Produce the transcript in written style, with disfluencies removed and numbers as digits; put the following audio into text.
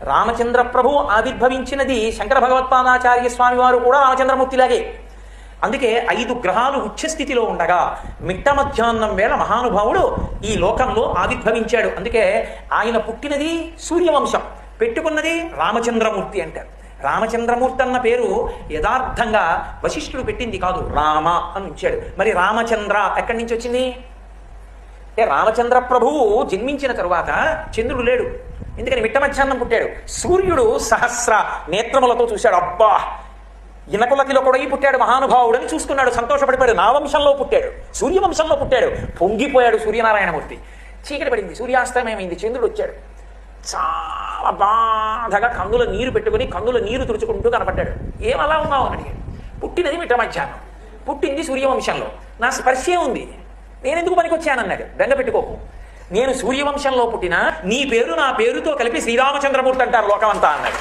రామచంద్ర ప్రభు ఆవిర్భవించినది శంకర భగవత్పాదాచార్య స్వామి వారు కూడా రామచంద్రమూర్తిలాగే. అందుకే 5 గ్రహాలు ఉచ్చస్థితిలో ఉండగా మిట్ట మధ్యాహ్నం వేళ మహానుభావుడు ఈ లోకంలో ఆవిర్భవించాడు. అందుకే ఆయన పుట్టినది సూర్యవంశం, పెట్టుకున్నది రామచంద్రమూర్తి అంటారు. రామచంద్రమూర్తి అన్న పేరు యథార్థంగా వశిష్ఠుడు పెట్టింది కాదు, రామ అని ఉంచాడు. మరి రామచంద్ర ఎక్కడి నుంచి వచ్చింది అంటే రామచంద్ర ప్రభువు జన్మించిన తరువాత చంద్రుడు లేడు, ఎందుకని మిట్ట మధ్యాహ్నం పుట్టాడు. సూర్యుడు సహస్ర నేత్రములతో చూశాడు, అబ్బా ఇనకులకిలో కూడా ఈ పుట్టాడు మహానుభావుడు అని చూసుకున్నాడు, సంతోషపడిపోయాడు. నా వంశంలో పుట్టాడు, సూర్యవంశంలో పుట్టాడు. పొంగిపోయాడు సూర్యనారాయణమూర్తి. చీకటి పడింది, సూర్యాస్తమయమైంది, చంద్రుడు వచ్చాడు. చాలా బాధగా కన్నుల నీరు పెట్టుకుని కన్నుల నీరు తుడుచుకుంటూ కనపడ్డాడు. ఏమలా ఉన్నావు అని అడిగాడు. పుట్టినది మిట్ట మధ్యాహ్నం, పుట్టింది సూర్యవంశంలో, నా స్పర్శే ఉంది, నేనెందుకు పనికొచ్చానన్నాడు. బెంగ పెట్టుకోకు, నేను సూర్యవంశంలో పుట్టినా నీ పేరు నా పేరుతో కలిపి శ్రీరామచంద్రమూర్తి అంటారు లోకమంతా అన్నాడు.